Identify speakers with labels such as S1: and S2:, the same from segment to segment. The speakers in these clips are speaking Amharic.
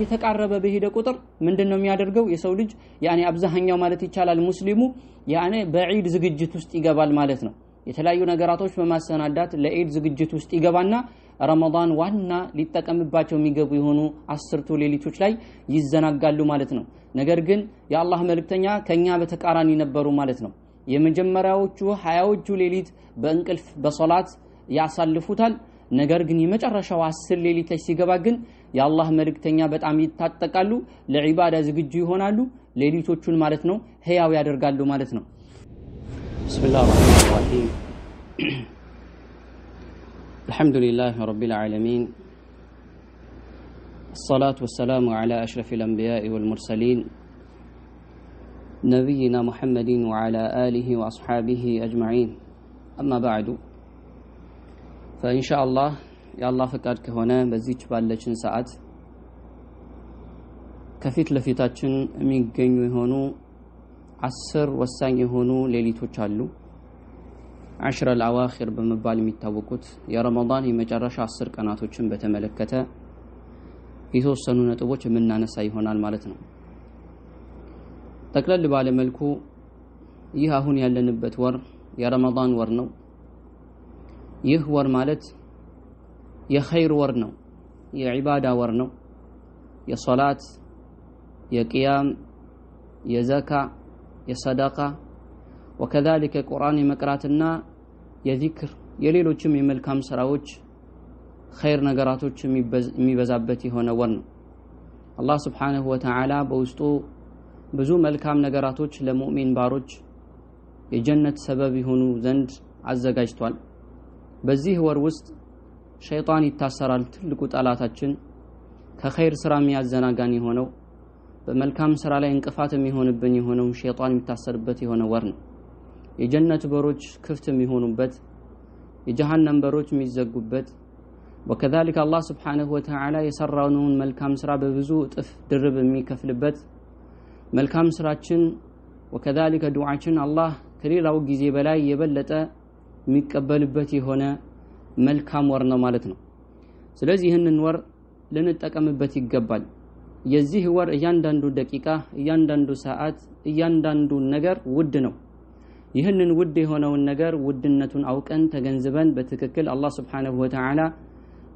S1: እየተቃረበ በሄደ ቁጥር ምንድነው የሚያደርገው የሰው ልጅ ያኔ አብዛኛው ማለት ይቻላል ሙስሊሙ ያኔ በዒድ ዝግጅት ውስጥ ይገባል ማለት ነው የተለያዩ ነገራቶች በማሰናዳት ለዒድ ዝግጅት ውስጥ ይገባና ረመዳን ዋና ሊጠቀምባቸው የሚገቡ የሆኑ 10ቱ ሌሊቶች ላይ ይዘናጋሉ ማለት ነው ነገር ግን የአላህ መልእክተኛ ከኛ በተቃራኒ ነበሩ ማለት ነው የመጀመሪያዎቹ 20ዎቹ ሌሊት በእንቅልፍ በሶላት ያሳልፉታል ነገር ግን የመጨረሻው 10 ሌሊት ላይ ሲገባ ግን የአላህ መልእክተኛ በጣም ይታጠቃሉ ለዒባዳ ዝግጁ ይሆናሉ ሌሊቶቹን ማለት ነው ህያው ያደርጋሉ ማለት ነው ቢስሚላሂር ረህማኒር ረሂም አልሐምዱሊላሂ ረቢል ዓለሚን الصلاة والسلام على أشرف الأنبياء والمرسلين نبينا محمد وعلى آله وأصحابه أجمعين أما بعد فإن شاء الله يا الله فكرت كهنا بزيج باللجن ساعات كفيت لفيتاتشن ميجن يهونو 10 ወሳኝ የሆኑ ሌሊቶች አሉ 10 الأواخر በመባል የሚታወቁት የረመዳን የመጨረሻ 10 ቀናቶችን በተመለከተ የተወሰኑ ነጥቦች የምናነሳ ይሆናል ማለት ነው ጠቅለል ባለ መልኩ ይህ አሁን ያለንበት ወር የረመዳን ወር ነው ይህ ወር ማለት የኸይር ወር ነው የዒባዳ ወር ነው የሶላት የቂያም የዘካ የሰደቃ ወከذلك ቁርአን የመቅራትና የዚክር የሌሎችም የመልካም ስራዎች ኸይር ነገራቶች የሚበዛበት የሆነ ወር ነው አላህ Subhanahu Wa Ta'ala በውስጡ ብዙ መልካም ነገራቶች ለሙእሚን ባሮች የጀነት ሰበብ ይሆኑ ዘንድ አዘጋጅቷል በዚህ ወር ውስጥ ሸይጣን ይታሰራል ትልቁ ጣላታችን ከኸይር ስራ የሚያዘናጋን የሆነው በመልካም ስራ ላይ እንቅፋት የሚሆንብን የሆነው ሸይጣን የሚታሰርበት የሆነ ወር ነው የጀነት በሮች ክፍት የሚሆኑበት የጀሃነም በሮች የሚዘጉበት وكذلك الله سبحانه وتعالى የሰራውን መልካም ስራ በብዙ እጥፍ ድርብ የሚከፍልበት መልካም ስራችን وكذلك ዱዓችን አላህ ከሌላው ጊዜ በላይ የበለጠ የሚቀበልበት የሆነ መልካም ወር ነው ማለት ነው ስለዚህ ይህንን ወር ልንጠቀምበት ይገባል የዚህ ወር እያንዳንዱ ደቂቃ እያንዳንዱ ሰዓት እያንዳንዱ ነገር ውድ ነው ይህንን ውድ የሆነውን ነገር ውድነቱን አውቀን ተገንዝበን በትክክል አላህ Subhanahu Wa Ta'ala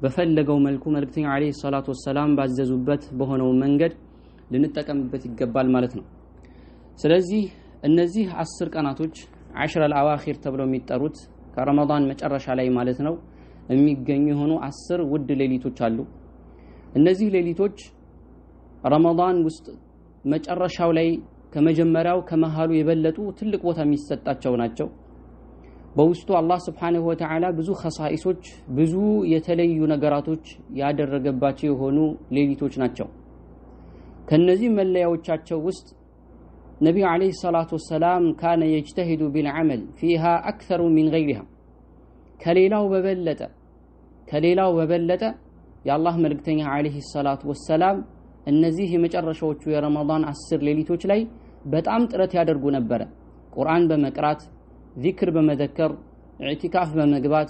S1: በፈለገው መልኩ መልእክተኛው አለይሂ ሰላቱ ወሰላም ባዘዙበት በሆነው መንገድ ልንጠቀምበት ይገባል ማለት ነው ስለዚህ እነዚህ 10 ቀናቶች 10 الأواخر ተብለው የሚጠሩት ከረመዳን መጨረሻ ላይ ማለት ነው የሚገኙ የሆኑ 10 ውድ ሌሊቶች አሉ እነዚህ ሌሊቶች ረመዳን ውስጥ መጨረሻው ላይ ከመጀመሪያው ከመሃሉ የበለጡ ትልቅ ቦታ የሚሰጣቸው ናቸው በውስጡ አላህ Subhanahu Wa Ta'ala ብዙ ኸሳኢሶች ብዙ የተለዩ ነገራቶች ያደረገባቸው የሆኑ ሌሊቶች ናቸው ከነዚህ መለያዎቻቸው ውስጥ ነብዩ አለይሂ ሰላቱ ወሰላም ካነ يجتهد بالعمل فيها اكثر من غيرها ከሌላው በበለጠ የአላህ መልእክተኛ አለይሂ ሰላቱ ወሰላም እነዚህ የመጨረሻዎቹ የረመዳን 10 ሌሊቶች ላይ በጣም ጥረት ያደርጉ ነበር ቁርአን በመቅራት ዚክር በመዘከር ኢዕቲካፍ በመግባት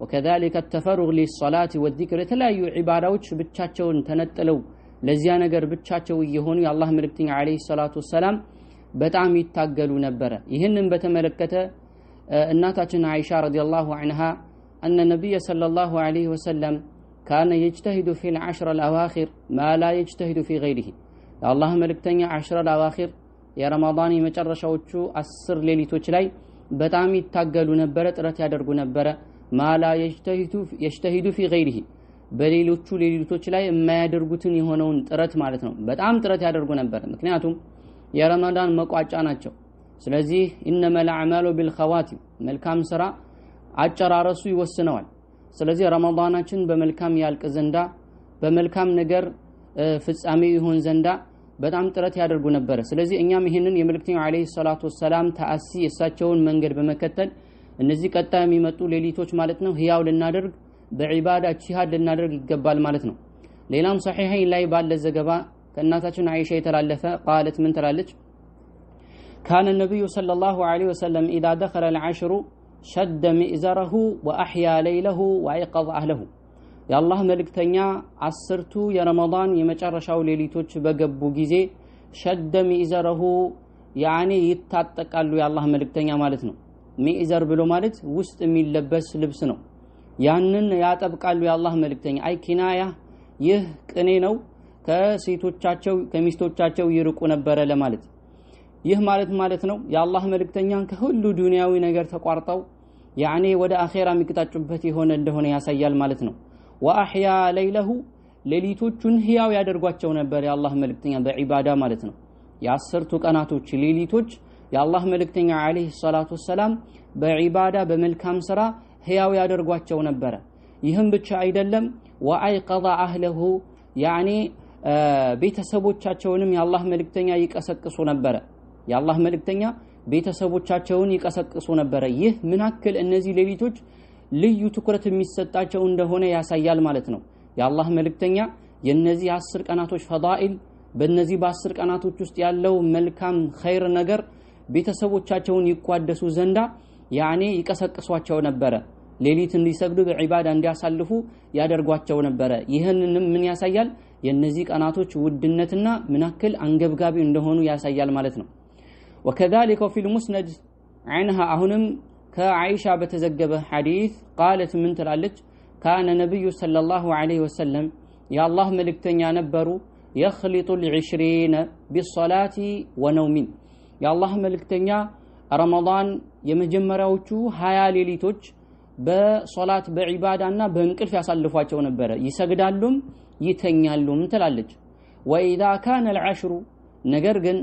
S1: وكذلك التفرغ للصلاه والذكر የተለያዩ ዒባዳዎች ብቻቸውን ተነጥለው ለዚያ ነገር ብቻቸው የሆኑ የአላህ መልእክተኛ አለይሂ ሰላቱ ወሰላም በጣም ይታገሉ ነበር ይህንን በተመለከተ እናታችን አይሻ ረዲየላሁ ዐንሃ أن النبي صلى الله عليه وسلم كان يجتهد في العشر الأواخر ما لا يجتهد في غيره الله ملكتنيا 10 الأواخر يا رمضان የመጨረሻዎቹ 10 ሌሊቶች ላይ በጣም ይታገሉ ነበር ጥረት ያደርጉ ነበር ما لا يجتهد في غيره በሌሎቹ ሌሊቶች ላይ የማያደርጉትን የሆነውን ጥረት ማለት ነው በጣም ጥረት ያደርጉ ነበር ምክንያቱም የረመዳን መቋጫ ናቸው ስለዚህ انما الاعمال بالخواتم መልካም ስራ አጨራረሱ ይወስነዋል ስለዚህ ረመዳናችን በመልካም ያልቅ ዘንዳ በመልካም ነገር ፍጻሜ ይሆን ዘንዳ በጣም ጥረት ያደርጉ ነበር ስለዚህ እኛም ይሄንን የመልእክተኛው አለይሂ ሰላቱ ወሰላም ተአሲ የሳቸውን መንገድ በመከተል እነዚህ ቀጣይ የሚመጡ ሌሊቶች ማለት ነው ህያው ልናደርግ በዒባዳ ጂሃድ ልናደርግ ይገባል ማለት ነው ሌላም ሶሒሐይን ላይ ባለ ዘገባ ከእናታችን አይሻ የተላለፈ قالت ምን ትላለች كان النبي صلى الله عليه وسلم اذا دخل العشر شد مئزره واحيا ليله وايقظ اهله የአላህ መልእክተኛ 10ቱ የረመዳን የመጨረሻው ሌሊቶች በገቡ ጊዜ ሸደ ሚእዘረሁ ያኔ ይታጠቃሉ የአላህ መልእክተኛ ማለት ነው። ሚእዘር ብሎ ማለት ውስጥ የሚለበስ ልብስ ነው። ያንን ያጠብቃሉ የአላህ መልእክተኛ። አይ ኪናያ ይህ ቅኔ ነው። ከሴቶቻቸው ከሚስቶቻቸው ይርቁ ነበረ ለማለት። ይህ ማለት ነው የአላህ መልእክተኛን ከሁሉ ዱንያዊ ነገር ተቋርጠው ያኔ ወደ አኺራ የሚቀጣጩበት የሆነ እንደሆነ ያሳያል ማለት ነው። ወአህያ ለይለሁ ሌሊቶቹን ህያው ያደርጓቸው ነበር የአላህ መልእክተኛ በዒባዳ ማለት ነው። የ10ቱ ቀናቶች ሌሊቶች የአላህ መልእክተኛ አለይሂ ሰላቱ ወሰላም በዒባዳ በመልካም ስራ ህያው ያደርጓቸው ነበር። ይህም ብቻ አይደለም ወአይቀዛ አህለሁ ያኔ ቤተሰቦቻቸውንም የአላህ መልእክተኛ ይቀሰቅሱ ነበር። የአላህ መልእክተኛ ቤተሰቦቻቸውን ይቀሰቅሱ ነበር። ይህ ምን ያክል እነዚህ ሌሊቶች ልዩ ትኩረት የሚሰጣቸው እንደሆነ ያሳያል ማለት ነው። የአላህ መልእክተኛ የነዚህ 10 ቀናቶች ፈዳኢል በእነዚህ በ10 ቀናቶች ውስጥ ያለው መልካም ኸይር ነገር ቤተሰቦቻቸውን ይቋደሱ ዘንዳ ያኔ ይቀሰቅሷቸው ነበር። ሌሊት እንዲሰግዱ በዒባዳ እንዲያሳልፉ ያደርጓቸው ነበር። ይህንንም ምን ያሳያል? የነዚህ ቀናቶች ውድነትና ምን ያክል አንገብጋቢ እንደሆኑ ያሳያል ማለት ነው። وكذلك في المسند عنها አሁንም ከዓኢሻ በተዘገበ ሐዲስ قالت ምን ትላለች? كان النبي صلى الله عليه وسلم የአላህ መልእክተኛ ነበሩ يخلط ال20 بالصلاه ونوم የአላህ መልእክተኛ ረመዳን የመጀመሪያዎቹ 20 ሌሊቶች በሶላት በዒባዳና በእንቅልፍ ያሳልፏቸው ነበር። ይሰግዳሉም ይተኛሉም ትላለች። وإذا كان العشر ነገር ግን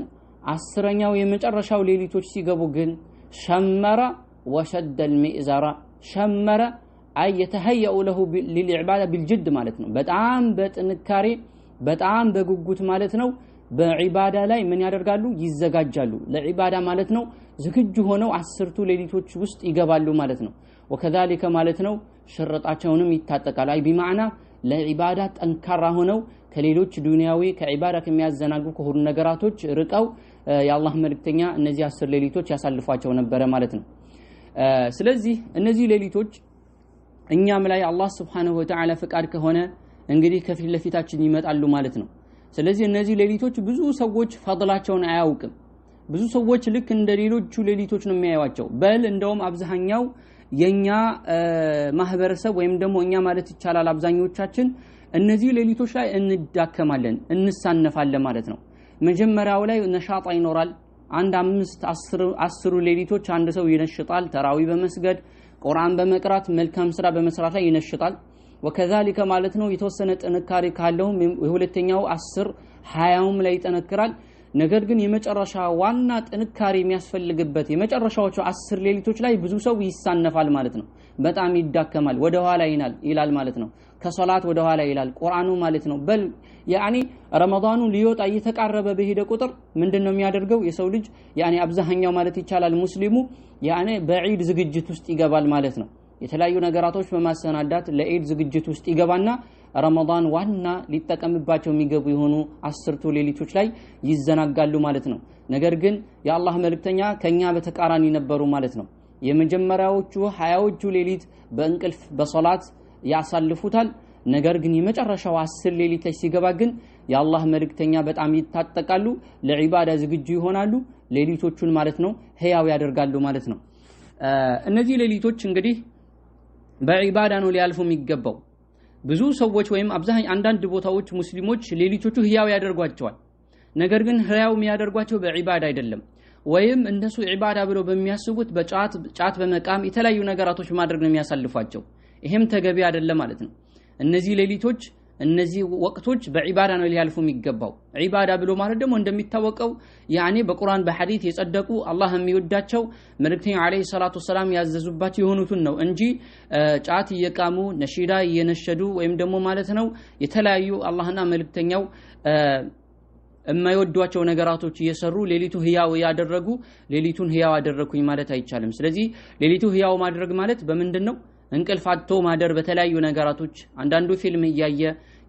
S1: 10ኛው የመጨረሻው ሌሊቶች ሲገቡ ግን ሸመረ وشد المئزر ሸመረ አይ يتهيأ له للعبادة بالجد ማለት ነው። በጣም በጥንካሬ በጣም በጉጉት ማለት ነው። በዒባዳ ላይ ምን ያደርጋሉ? ይዘጋጃሉ ለዒባዳ ማለት ነው። ዝግጁ ሆነው 10ቱ ሌሊቶች ውስጥ ይገባሉ ማለት ነው። وكذلك ማለት ነው ሽርጣቸውንም ይታጠቃሉ። አይ ቢማዕና ለዒባዳ ጠንካራ ሆነው ከሌሎች ዱንያዊ ከዒባዳ ከሚያዘናጉ ከሁሉ ነገራቶች ርቀው የአላህ መልእክተኛ እነዚህ 10 ሌሊቶች ያሳልፏቸው ነበር ማለት ነው። ስለዚህ እነዚህ ሌሊቶች እኛም ላይ አላህ Subhanahu Wa Ta'ala ፍቃድ ከሆነ እንግዲህ ከፊት ለፊታችን ይመጣሉ ማለት ነው። ስለዚህ እነዚህ ሌሊቶች ብዙ ሰዎች ፈضላቸውን አያውቅም። ብዙ ሰዎች ልክ እንደ ሌሎቹ ሌሊቶች ነው የሚያዩዋቸው። በል እንደውም አብዛኛው የኛ ማህበረሰብ ወይም ደግሞ እኛ ማለት ይቻላል አብዛኞቻችን እነዚህ ሌሊቶች ላይ እንዳከማለን እንሳነፋለን ማለት ነው። መጀመሪያው ላይ ነሻጣ ይኖራል። አንድ 5-10 ሌሊቶች አንድ ሰው ይነሽጣል። ተራዊ በመስገድ ቁርአን በመቅራት መልካም ስራ በመስራት ላይ ይነሽጣል። وكذلك ማለት ነው የተወሰነ ጥንካሬ ካለው የሁለተኛው 10-20ም ላይ ይጠነክራል። ነገር ግን የመጨረሻ ዋና ጥንካሬ የሚያስፈልግበት የመጨረሻዎቹ 10 ሌሊቶች ላይ ብዙ ሰው ይሳነፋል ማለት ነው። በጣም ይዳከማል፣ ወደ ኋላ ይላል ማለት ነው። ከሶላት ወደ ኋላ ይላል ቁርአኑ ማለት ነው። በል ያኒ ረመዳኑ ሊወጣ እየተቃረበ በሄደ ቁጥር ምንድነው የሚያደርገው የሰው ልጅ ያኒ አብዛኛው ማለት ይቻላል ሙስሊሙ ያኒ በዒድ ዝግጅት ውስጥ ይገባል ማለት ነው። የተለያዩ ነገራቶች በማሰናዳት ለዒድ ዝግጅት ውስጥ ይገባና ረመዳን ዋና ሊጠቀምባቸው የሚገቡ የሆኑ 10ቱ ሌሊቶች ላይ ይዘናጋሉ ማለት ነው። ነገር ግን የአላህ መልእክተኛ ከኛ በተቃራኒ ነበሩ ማለት ነው። የመጀመሪያዎቹ 20ዎቹ ሌሊት በእንቅልፍ በሶላት ያሳልፉታል። ነገር ግን የመጨረሻው 10 ሌሊት ላይ ሲገባ ግን የአላህ መልእክተኛ በጣም ይታጠቃሉ፣ ለዒባዳ ዝግጁ ይሆናሉ። ሌሊቶቹን ማለት ነው ህያው ያደርጋሉ ማለት ነው። እነዚህ ሌሊቶች እንግዲህ በዒባዳ ነው ሊያልፉ የሚገባው። ብዙ ሰዎች ወይም አብዛኛው አንዳንድ ቦታዎች ሙስሊሞች ሌሊቶቹ ህያው ያደርጓቸዋል። ነገር ግን ህያው የሚያደርጓቸው በዒባዳ አይደለም። ወይም እንደሱ ዒባዳ ብለው በሚያስቡት በጫት በመቃም የተለያዩ ነገራቶች ማድረግ ነው የሚያሳልፏቸው። ይሄም ተገቢ አይደለም ማለት ነው። እነዚህ ሌሊቶች እነዚህ ወቅቶች በዒባዳ ነው ሊያልፉ የሚገባው። ዒባዳ ብሎ ማለት ደግሞ እንደሚታወቀው ያኔ በቁርአን በሐዲስ የጸደቁ አላህ የሚወዳቸው መልእክተኛው አለይሂ ሰላቱ ወሰላም ያዘዙባቸው የሆኑትን ነው እንጂ ጫት እየቃሙ ነሺዳ እየነሸዱ ወይም ደግሞ ማለት ነው የተለያዩ አላህና መልእክተኛው የማይወዷቸው ነገራቶች እየሰሩ ሌሊቱ ህያው ያደረጉ ሌሊቱን ህያው አደረኩኝ ማለት አይቻልም። ስለዚህ ሌሊቱ ህያው ማድረግ ማለት በምንድነው? እንቅልፍ አጥቶ ማደር በተለያዩ ነገራቶች አንዳንዱ ፊልም እያየ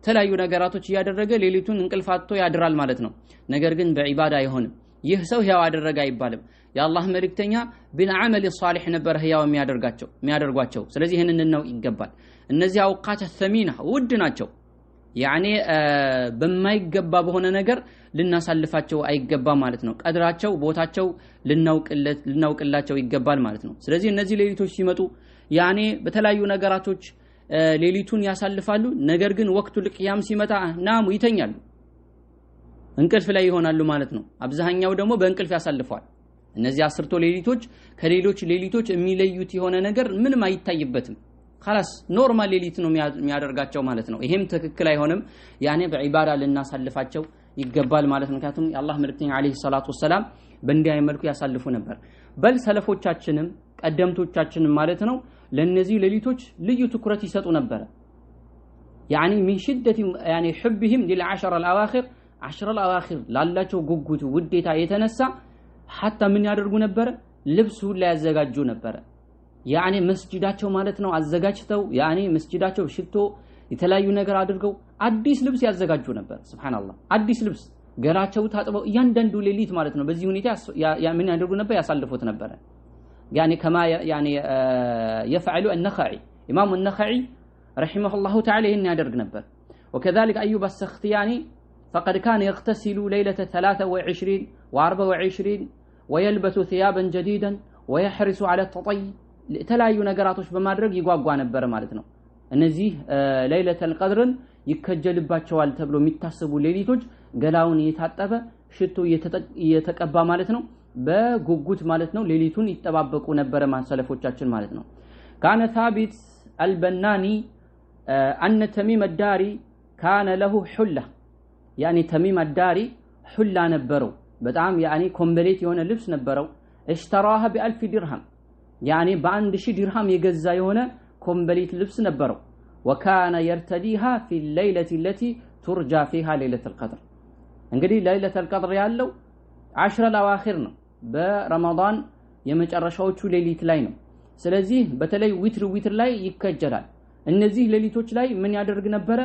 S1: ተለያዩ ነገራቶች እያደረገ ሌሊቱን እንቅልፍ አጥቶ ያድራል ማለት ነው። ነገር ግን በዒባዳ አይሆንም። ይህ ሰው ህያው አደረገ አይባልም። የአላህ መልእክተኛ بالعمل الصالح ነበር ህያው የሚያደርጓቸው ስለዚህ ይሄንን ነው ይገባል እነዚህ አውቃት ተሚና ውድ ናቸው ያኔ በማይገባ በሆነ ነገር ልናሳልፋቸው አይገባ ማለት ነው ቀድራቸው ቦታቸው ልናውቅላቸው ይገባል ማለት ነው ስለዚህ እነዚህ ሌሊቶች ሲመጡ ያኔ በተለያዩ ነገራቶች ሌሊቱን ያሳልፋሉ ነገር ግን ወቅቱ ለቂያም ሲመጣ ናሙ ይተኛሉ እንቅልፍ ላይ ይሆናሉ ማለት ነው አብዛኛው ደግሞ በእንቅልፍ ያሳልፋል እነዚህ 10 ሌሊቶች ከሌሎች ሌሊቶች የሚለዩት የሆነ ነገር ምንም አይታይበትም خلاص ኖርማል ሌሊት ነው የሚያደርጋቸው ማለት ነው ይሄም ትክክል አይሆንም ያኔ በዒባዳ ልናሳልፋቸው ይገባል ማለት ነው ምክንያቱም የአላህ መልእክተኛ አለይሂ ሰላቱ ወሰለም በእንዲህ መልኩ ያሳልፉ ነበር በል ሰለፎቻችንም ቀደምቶቻችንም ማለት ነው ለነዚህ ሌሊቶች ልዩ ትኩረት ይሰጡ ነበር يعني من شدة يعني حبهم للعشر الأواخر 10 الأواخر ላላቸው ጉጉት ውዴታ የተነሳ حتى ምን ያደርጉ ነበር ልብስ ሁሉ ያዘጋጁ ነበር يعني መስጂዳቸው ማለት ነው አዘጋጅተው يعني መስጂዳቸው ሽቶ የተለያዩ ነገር አድርገው አዲስ ልብስ ያዘጋጁ ነበር ሱብሃንአላህ አዲስ ልብስ ገራቸው ታጥበው እያንዳንዱ ሌሊት ማለት ነው በዚህ ሁኔታ ምን ያደርጉ ነበር ያሳልፉት ነበር يعني كما يعني يفعل النخعي امام النخعي رحمه الله تعالى إن يدرج نبر وكذلك أيوب السختياني فقد كان يغتسل ليلة 23 و24 ويلبس ثيابا جديدا ويحرص على التطي تلايو نقراتوش بمادرق يقواقوا نبر مالتنا እነዚህ ለይለተል ቀድርን ይከጀልባቸዋል ተብሎ የሚታሰቡ ሌሊቶች ገላውን እየታጠበ ሽቶ እየተቀባ ማለት ነው በጉጉት ማለት ነው ሌሊቱን ይተባበቁ ነበር ማሰለፎቻችን ማለት ነው كان ثابت البناني أن تميم الداري كان له حلة يعني تميم الداري حلة نبرو በጣም يعني ኮምፕሊት የሆነ ልብስ ነበረው اشتراها ب1000 درهم يعني በ1000 درهم የገዛ የሆነ ኮምፕሊት ልብስ ነበረው وكان يرتديها في الليلة التي ترجى فيها ليلة القدر እንግዲህ ليلة القدر ያለው 10 الأواخر ነው በረመዳን የመጨረሻዎቹ ሌሊት ላይ ነው ስለዚህ በተለይ ዊትር ላይ ይከጀላል እነዚህ ሌሊቶች ላይ ምን ያደርግ ነበር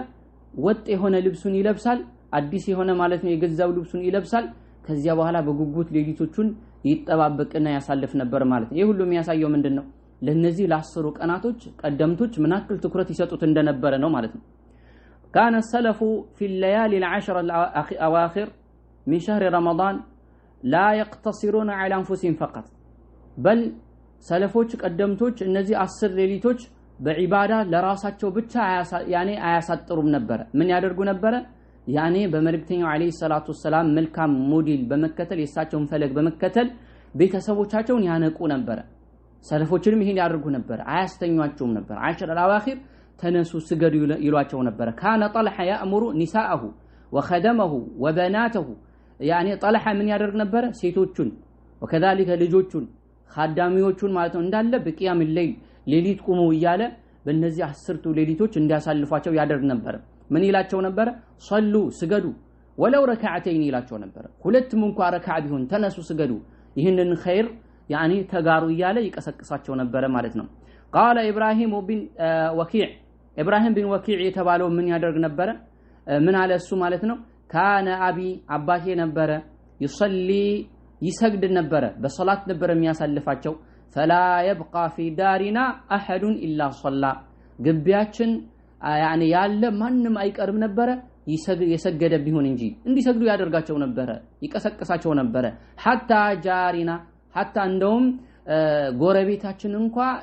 S1: ወጥ የሆነ ልብሱን ይለብሳል አዲስ የሆነ ማለት ነው የገዛው ልብሱን ይለብሳል ከዚያ በኋላ በጉጉት ሌሊቶቹን ይተባበቅና ያሳልፍ ነበር ማለት ነው ይሄ ሁሉ የሚያሳየው ምንድነው ለነዚህ ለ10 ቀናቶች ቀደምቶች ምናክል ትኩረት ይሰጡት እንደነበረ ነው ማለት ነው كان السلف في الليالي العشر الأواخر من شهر رمضان لا يقتصرون على أنفسهم فقط بل سلفوች ቀደምቶች እነዚህ 10 ሌሊቶች በዒባዳ ለራሳቸው ብቻ ያኔ አያሳጥሩም ነበር ምን ያደርጉ ነበር ያኔ በመልእክተኛው አለይሂ ሰላቱ ወሰለም መልካም ሞዴል በመከተል የሳቸውን ፈለግ በመከተል ቤተሰቦቻቸውን ያነቁ ነበር ሰለፎችንም ይሄን ያደርጉ ነበር አያስተኛቸውም ነበር 10 الأواخر ተነሱ ስገዱ ይሏቸው ነበር كان طلحة يأمر نساءه وخدمه وبناته يعني طلحة ምን ያደርግ ነበር ሴቶቹን وكذلك ልጆቹን ኻዳሚዎቹን ማለት ነው እንዳለ በቂያም ሌሊት ቆመው ይያለ በእነዚህ 10ቱ ሌሊቶች እንዲያሳልፏቸው ያደርግ ነበር ምን ይላቸው ነበር ሶሉ ስገዱ ወለው ረካዓተይን ይላቸው ነበር ሁለቱም እንኳን ረካዓ ቢሆን ተነሱ ስገዱ ይህንን ኸይር يعني ተጋሩ ይያለ ይቀሰቅሳቸው ነበር ማለት ነው قال ابراهيم بن وكيع ابراهيم بن وكيع የተባለው ምን ያደርግ ነበር ምን አለ እሱ ማለት ነው كان ابي አባቴ ነበር يصلي ይሰግድ ነበር በሶላት ነበር የሚያሳልፋቸው فلا يبقى في دارنا احد الا صلى ግቢያችን يعني ያለ ማንንም አይቀርም ነበር የሰገደ ቢሆን እንጂ እንዲሰግዱ ያደርጋቸው ነበር ይቀሰቅሳቸው ነበር حتى جارنا حتى እንደውም ጎረቤታችን እንኳን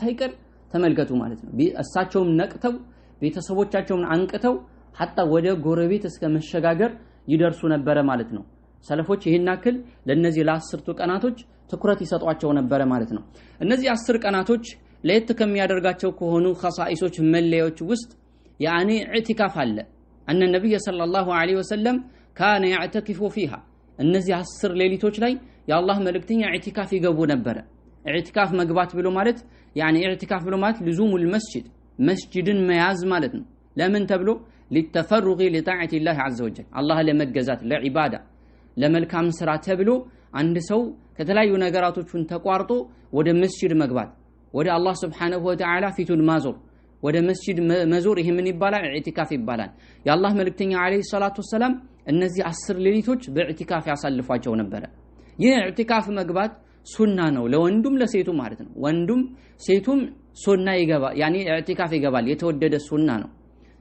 S1: ሳይቀር ተመልከቱ ማለት ነው እሳቸውም ነቅተው ቤተሰቦቻቸውን አንቅተው حتى ወደ ጎረቤት እስከ መሸጋገር ይደርሱ ነበር ማለት ነው ሰለፎች ይሄን አክል ለነዚህ ለ10ቱ ቀናቶች ትኩረት ይሰጧቸው ነበር ማለት ነው እነዚህ 10 ቀናቶች ለየት ከሚያደርጋቸው ከሆኑ ኸሳኢሶች መለያዎች ውስጥ يعني اعتكاف አለ ان النبي صلى الله عليه وسلم كان يعتكف فيها እነዚህ 10 ሌሊቶች ላይ የአላህ መልእክተኛ ኢዕቲካፍ ይገቡ ነበር ኢዕቲካፍ መግባት ብሎ ማለት يعني اعتكاف ብሎ ማለት لزوم المسجد መስጂድን መያዝ ማለት ነው ለምን ተብሎ للتفرغ لطاعه الله عز وجل الله ለመገዛት ለዒባዳ ለመልካም ስራ ተብሎ አንድ ሰው ከተለያዩ ነገራቶችን ተቋርጦ ወደ መስጂድ መግባት ወደ አላህ Subhanahu Wa Ta'ala ፊቱን ማዞር ወደ መስጂድ መዞር ይሄ ምን ይባላል ኢዕቲካፍ ይባላል የአላህ መልእክተኛ አለይሂ ሰላቱ ወሰለም እነዚህ 10 ሌሊቶች በኢዕቲካፍ ያሳልፏቸው ነበር ይህ ኢዕቲካፍ መግባት ሱና ነው ለወንዱም ለሴቱም ማለት ነው ወንዱም ሴቱም ሱና ይገባ ያኒ ኢዕቲካፍ ይገባል የተወደደ ሱና ነው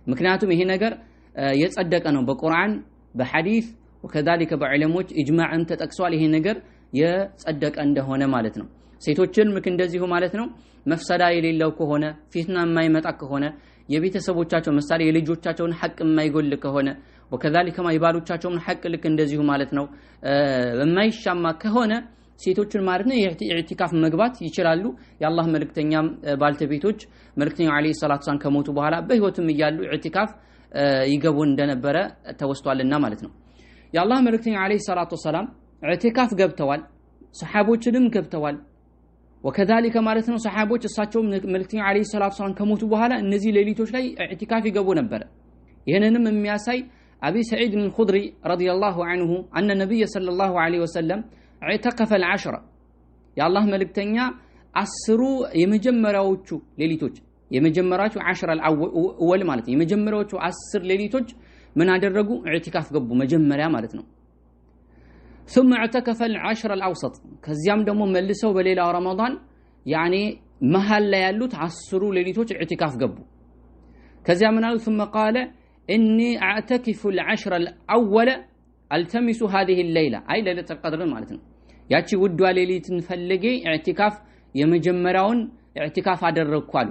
S1: ምክንያቱም ይሄ ነገር የጸደቀ ነው በቁርአን በሐዲስ ወከذلك በዕለሞች ኢጅማዕን ተጠቅሷል ይሄ ነገር የጸደቀ እንደሆነ ማለት ነው ሴቶችን ምክ እንደዚሁ ማለት ነው መፍሰዳ የሌለው ከሆነ ፊትና የማይመጣ ከሆነ የቤተሰቦቻቸው ምሳሌ የልጆቻቸውን ሐቅ የማይጎል ከሆነ ወከذلك የባሎቻቸውን ሐቅ ልክ እንደዚሁ ማለት ነው የማይሻማ ከሆነ ሴቶችን ማለት ነው ኢዕቲካፍ መግባት ይችላሉ የአላህ መልእክተኛም ባልተቤቶች መልእክተኛው አለይሂ ሰላቱ ሰላም ከሞቱ በኋላ በህይወትም ይያሉ ኢዕቲካፍ ይገቡ እንደነበረ ተወስቷልና ማለት ነው የአላህ መልእክተኛ አለይሂ ሰላቱ ሰላም ኢዕቲካፍ ገብተዋል ሰሃቦችንም ገብተዋል ወከذلك ማለት ነው ሰሃቦች እሳቸው መልእክተኛ አለይሂ ሰላቱ ሰላም ከሞቱ በኋላ እነዚህ ሌሊቶች ላይ ኢዕቲካፍ ይገቡ ነበር ይሄንንም የሚያሳይ አቢ ሰዒድ አልኹድሪ ረዲየላሁ ዐንሁ አን ነብይ ሰለላሁ ዐለይሂ ወሰለም اعتكف العشرة يا الله ملكتنيا عسرو يمجمراዎቹ ሌሊቶች የመጀመሪያዎቹ 10 الاول ማለት የመጀመሪያዎቹ 10 ሌሊቶች ምን አደረጉ ኢዕቲካፍ ገቡ መጀመሪያ ማለት ነው ثم اعتكف العشر الاوسط ከዚያም ደግሞ መልሰው በሌላ ረመዳን ያኒ መሃል ላይ ያሉት 10 ሌሊቶች ኢዕቲካፍ ገቡ ከዚያ ምን አሉ ثم قال اني اعتكف العشر الاول التمس هذه الليله اي ليله القدر ማለት ነው ያቺ ውዷ ሌሊትን ፈልጌ ኢዕቲካፍ የመጀመሪያውን ኢዕቲካፍ አደረግኳሉ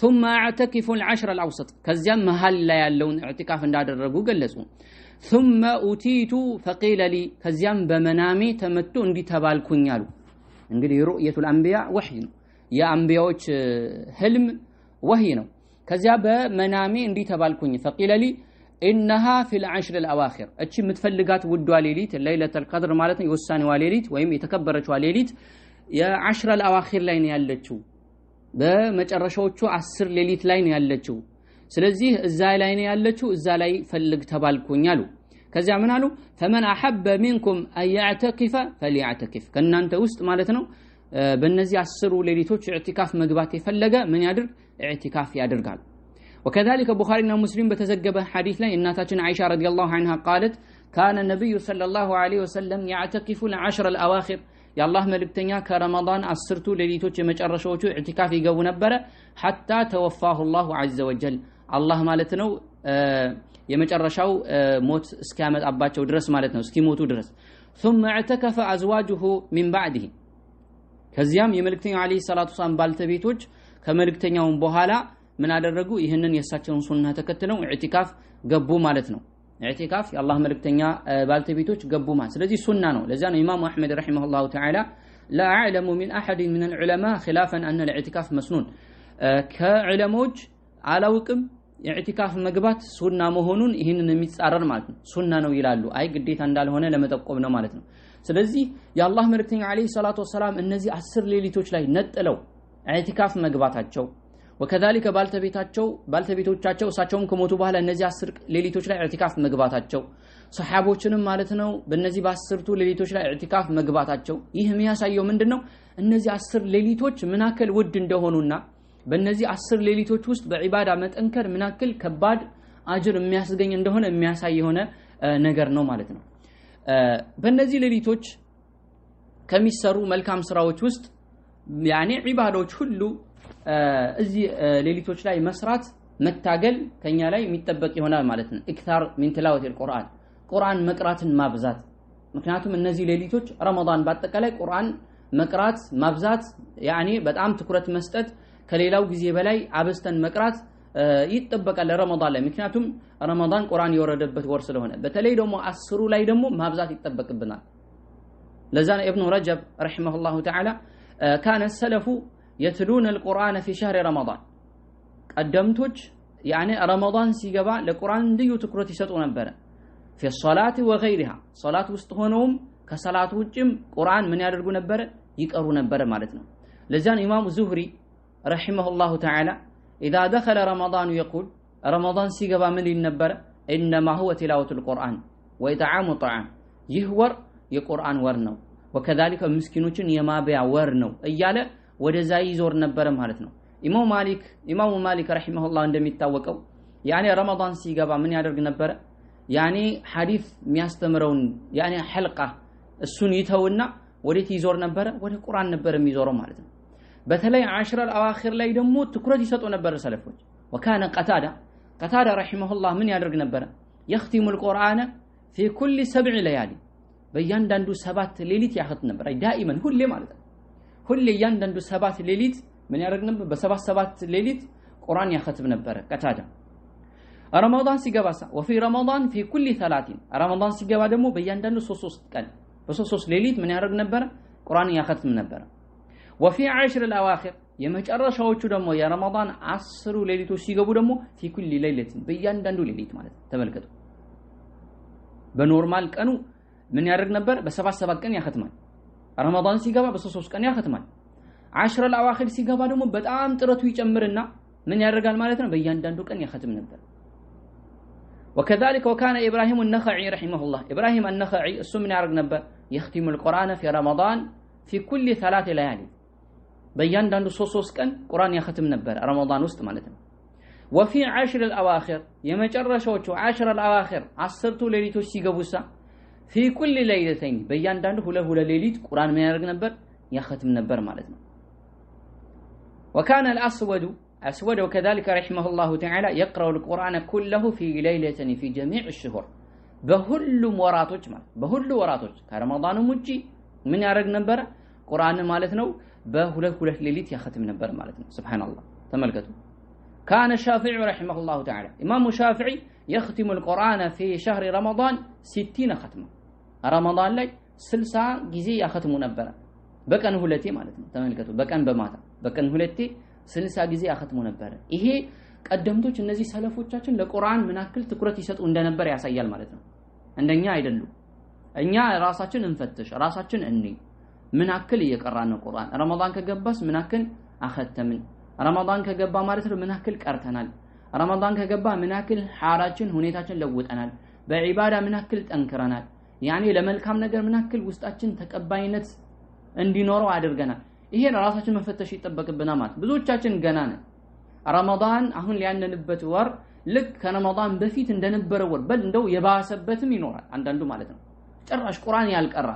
S1: ثم اعتكف العشر الاوسط ከዚያም መሃል ላይ ያለውን ኢዕቲካፍ እንዳደረጉ ገለጹ ثم اتيت فقيل لي ከዚያም በመናሜ ተመቶ እንዲተባልኩኛሉ እንግዲህ ሩእየቱል አንቢያ ወህይ ነው የአንቢያዎች ህልም ወህይ ነው ከዚያ በመናሜ እንዲተባልኩኝ فقيل لي انها في العشر الاواخر እቺ የምትፈልጋት ውዷ ሌሊት ليله القدر ማለት ነው የውሳኔዋ ሌሊት ወይም የተከበረችዋ ሌሊት የ10 الاواخر ላይ ነው ያለችው በመጨረሻዎቹ 10 ሌሊት ላይ ነው ያለችው ስለዚህ እዛ ላይ ነው ያለችው እዛ ላይ ፈልግ ተባልኩኛሉ ከዚያ ምን አሉ فمن احب منكم ان يعتكف فليعتكف ከናንተ ውስጥ ማለት ነው በእነዚህ 10 ሌሊቶች ኢዕቲካፍ መግባት የፈለገ ምን ያድርግ ኢዕቲካፍ ያድርጋል وكذلك بخاري ومسلم بتزجب حديث لا إناتنا عائشة رضي الله عنها قالت كان النبي صلى الله عليه وسلم يعتكف العشر الأواخر يا الله ملبتنيا كرمضان أسرتو لليتوش مجرشوتو اعتكاف يقو نبرة حتى توفاه الله عز وجل الله مالتنو يمجرشو موت اسكامت أباتشو درس مالتنو اسكي موتو درس ثم اعتكف أزواجه من بعده كزيام يملكتنيا عليه الصلاة والسلام بالتبيتوش كملكتنيا ومبوهالا من አደረጉ ይሄንን የሳቸውን ሱና ተከትለው ኢዕቲካፍ ገቡ ማለት ነው ኢዕቲካፍ የአላህ መልእክተኛ ባልተቤቶች ገቡ ማለት ስለዚህ ሱና ነው ለዛ ነው ኢማሙ አህመድ ረሂመሁላሁ ተዓላ لا اعلم من احد من العلماء خلافا ان الاعتكاف مسنون ከዑለሞች አላውቅም ኢዕቲካፍ መግባት ሱና መሆኑን ይሄንን የሚጻረር ማለት ነው ሱና ነው ይላሉ አይ ግዴታ እንዳልሆነ ለመጠቆም ነው ማለት ነው ስለዚህ የአላህ መልእክተኛ አለይሂ ሰላቱ ወሰላም እነዚህ 10 ሌሊቶች ላይ ነጥለው ኢዕቲካፍ መግባታቸው وكذلك ባልተቤቶቻቸው እሳቸውም ከሞቱ በኋላ እነዚህ 10 ሌሊቶች ላይ ኢዕቲካፍ መግባታቸው ሰሃቦችንም ማለት ነው በእነዚህ በ10ቱ ሌሊቶች ላይ ኢዕቲካፍ መግባታቸው ይህ የሚያሳየው ምንድነው እነዚህ 10 ሌሊቶች ምናከል ውድ እንደሆኑና በእነዚህ 10 ሌሊቶች ውስጥ በዒባዳ መጠንከር ምናከል ከባድ አጅር የሚያስገኝ እንደሆነ የሚያሳይ የሆነ ነገር ነው ማለት ነው በእነዚህ ሌሊቶች ከሚሰሩ መልካም ስራዎች ውስጥ ያኔ ዒባዳዎች ሁሉ እዚህ ሌሊቶች ላይ መስራት መታገል ከኛ ላይ የሚጠበቅ ይሆናል ማለት ነው ኢክታር ሚን ትላወቲል ቁርአን መቅራትን ማብዛት ምክንያቱም እነዚህ ሌሊቶች ረመዳን በአጠቃላይ ቁርአን መቅራት ማብዛት ያኔ በጣም ትኩረት መስጠት ከሌላው ጊዜ በላይ አበስተን መቅራት ይጠበቃል ረመዳን ላይ ምክንያቱም ረመዳን ቁርአን የወረደበት ወር ስለሆነ በተለይ ደግሞ 10ሩ ላይ ደግሞ ማብዛት ይጠበቅብናል ለዛ ኢብኑ ረጀብ ረሂመሁላሁ ተዓላ كان السلف يتلون القرآن في شهر رمضان قدمتوج يعني رمضان سيغبا لقرآن ديو تكرت يسطو نبره في الصلاة وغيرها صلاة وسطهونهم كصلاة وجم قرآن من يادرغو نبره يقرو نبره معناتنا لذان امام الزهري رحمه الله تعالى اذا دخل رمضان يقول رمضان سيغبا من ينبره انما هو تلاوة القرآن وإطعام الطعام يهور የቁርአን ወር ነው وكذلك مسكينوችን የማበያ ወር ነው እያለ ወደዛ ይዞር ነበር ማለት ነው ኢማሙ ማሊክ ረሂመሁላህ እንደሚታወቀው ያኔ ረመዳን ሲገባ ምን ያደርግ ነበር ያኔ ሐዲስ የሚያስተምረውን ያኔ ሐልቃ እሱን ይተውና ወዴት ይዞር ነበር ወደ ቁርአን ነበር የሚዞረው ማለት ነው በተለይ 10 الأواخر ላይ ደግሞ ትኩረት ይሰጡ ነበር ሰለፎች وكان قتادة رحمه الله ምን ያደርግ ነበር يختم القرآن في كل 7 ليالي በእያንዳንዱ 7 ሌሊት ያኸት ነበር ዳኢመን ሁሌ ማለት ነው ሁሌ እያንዳንዱ 7 ሌሊት ምን ያደርግ ነበር በ7 ሌሊት ቁርአን ያኸትም ነበር قتادة رمضان ሲገባ وفي رمضان في كل 30 رمضان ሲገባ ደግሞ በእያንዳንዱ 3 ቀን በ3 ሌሊት ምን ያደርግ ነበር ቁርአን ያኸትም ነበር وفي 10 الأواخر የመጨረሻዎቹ ደግሞ የረመዳን 10 ሌሊቶች ሲገቡ ደግሞ في كل ليلة በእያንዳንዱ ሌሊት ማለት ተመልከቱ በኖርማል ቀኑ ምን ያደርግ ነበር በ7 ቀን ያኸትማል ረመዳን ሲገባ በ3 ቀን ያኸትማል 10 الأواخر ሲገባ ደግሞ በጣም ጥረቱ ይጨምርና ምን ያደርጋል ማለት ነው በእያንዳንዱ ቀን ያኸትም ነበር وكذلك وكان إبراهيم النخعي رحمه الله إبراهيم النخعي እሱ ምን ያደርግ ነበር يختم القرآن في رمضان في كل 3 ليالي በእያንዳንዱ 3 ቀን ቁርአን ያኸትም ነበር ረመዳን ውስጥ ማለት ነው وفي 10 الأواخر የመጨረሻዎቹ 10 الأواخر 10ቱ ሌሊቶች ሲገቡሳ في كل ليلتين በእያንዳንዱ ሁለት ሌሊት ቁርአን ምን ያደርግ ነበር ያኸትም ነበር ማለት ነው وكان الأسود وكذلك رحمه الله تعالى يقرأ القرآن كله في ليلة في جميع الشهور በሁሉ ወራቶች ማለት በሁሉ ወራቶች ከረመዳኑ ውጪ ምን ያደርግ ነበር ቁርአን ማለት ነው በሁለት ሌሊት ያኸትም ነበር ማለት ነው ሱብሃንአላህ ተመልከቱ كان الشافعي رحمه الله تعالى امام الشافعي يختم القرآن في شهر رمضان 60 ختمه رمضان ላይ 60 ጊዜ ያኸትሙ ነበር በቀን ሁለቴ ማለት ነው ተመልከቱ በቀን በማታ በቀን ሁለቴ 60 ጊዜ ያኸትሙ ነበር ይሄ ቀደምቶች እነዚህ ሰለፎቻችን ለቁርአን ምን ያክል ትኩረት ይሰጡ እንደነበር ያሳያል ማለት ነው እንደኛ አይደሉም እኛ ራሳችን እንፈትሽ ራሳችን እንይ ምን ያክል እየቀራን ነው ቁርአን ረመዳን ከገባስ ምን ያክል አኸተምን ረመዳን ከገባ ማለት ነው ምን ያክል ቀርተናል ረመዳን ከገባ ምን ያክል ሐራችን ሁኔታችን ለውጠናል በዒባዳ ምን ያክል ጠንክረናል ያኔ ለመልካም ነገር ምን ያክል ውስጣችን ተቀባይነት እንዲኖረው አድርገናል ይሄን ራሳችን መፈተሽ ይተበቅብና ማለት ብዙዎቻችን ገና ነን ረመዳን አሁን ሊያነንበት ወር ልክ ከረመዳን በፊት እንደነበረ ወር በል እንደው የባሰበትም ይኖራል አንዳንዱ ማለት ነው ጭራሽ ቁርአን ያልቀራ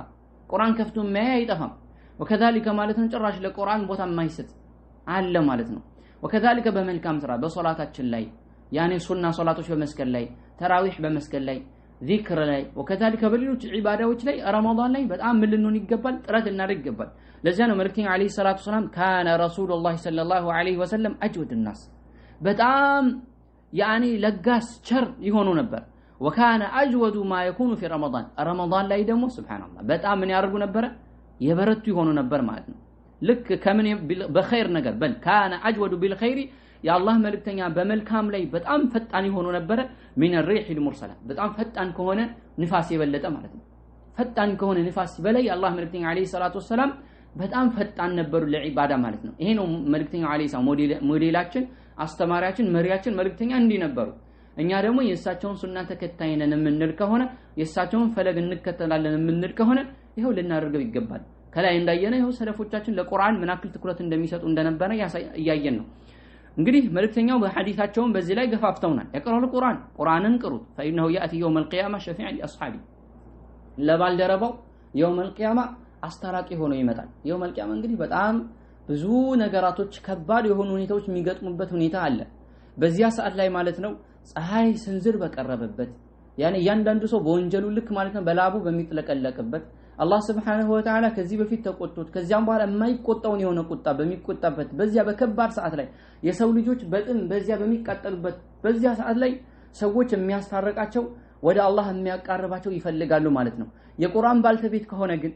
S1: ቁርአን ከፍቶ ማያ ይጠፋም وكذلك ማለት ነው ጭራሽ ለቁርአን ቦታ የማይሰጥ አለ ማለት ነው وكذلك በመልካም ስራ በሶላታችን ላይ ያኔ ሱና ሶላቶች በመስከል ላይ ተራዊህ በመስከል ላይ ዚክር ላይ وكذلك በሌሎች ዒባዳዎች ላይ ረመዳን ላይ በጣም ምን ልንሆን ይገባል ጥረት እናደርግ ይገባል ለዚያ ነው መልእክተኛው አለይሂ ሰላቱ ሰላም ካነ ረሱሉላህ ሰለላሁ ዐለይሂ ወሰለም አጅወድ الناس በጣም ያኔ ለጋስ ቸር ይሆኑ ነበር وكان اجود ما يكون في رمضان ላይ ደግሞ ሱብሃንአላህ በጣም ምን ያደርጉ ነበር የበረቱ ይሆኑ ነበር ማለት ነው ልክ ከምን በخير ነገር በል ካነ اجود بالخير የአላህ መልእክተኛ በመልካም ላይ በጣም ፈጣን ይሆኑ ነበር من الريح المرسله በጣም ፈጣን ከሆነ ንፋስ የበለጠ ማለት ነው ፈጣን ከሆነ ንፋስ በላይ የአላህ መልእክተኛ አለይሂ ሰላቱ ሰላም በጣም ፈጣን ነበሩ ለዒባዳ ማለት ነው ይሄ ነው መልእክተኛው አለይሂ ሰላም ሞዴላችን አስተማሪያችን መሪያችን መልእክተኛ እንዲህ ነበሩ እኛ ደግሞ የእሳቸውን ሱና ተከታይ ነን የምንል ከሆነ የእሳቸውን ፈለግ እንከተላለን የምንል ከሆነ ይሄው ልናደርገው ይገባል ከላይ እንዳየነው ይሄው ሰለፎቻችን ለቁርአን ምን ያክል ትኩረት እንደሚሰጡ እንደነበረ ያያየን ነው እንግዲህ መልእክተኛው በሐዲሳቸውን በዚህ ላይ ገፋፍተውናል የቀረው ቁርአንን ቅሩት فإنه يأتي يوم القيامة شفيعا لأصحابه ለባልደረባው يوم القيامة አስታራቂ ሆኖ ይመጣል يوم القيامة እንግዲህ በጣም ብዙ ነገራቶች ከባድ የሆኑ ሁኔታዎች የሚገጥሙበት ሁኔታ አለ በዚያ ሰዓት ላይ ማለት ነው ፀሐይ ስንዝር በቀረበበት ያኔ ያንዳንዱ ሰው በወንጀሉ ልክ ማለት ነው በላቡ በሚጥለቀለቅበት አላህ Subhanahu Wa Ta'ala ከዚህ በፊት ተቆጥቶት ከዚያም በኋላ የማይቆጣውን የሆነ ቁጣ በሚቆጣበት በዚያ በከባድ ሰዓት ላይ የሰው ልጆች በጥም በዚያ በሚቃጠሉበት በዚያ ሰዓት ላይ ሰዎች የሚያስታርቃቸው ወደ አላህ የሚያቃርባቸው ይፈልጋሉ ማለት ነው የቁርአን ባልተቤት ከሆነ ግን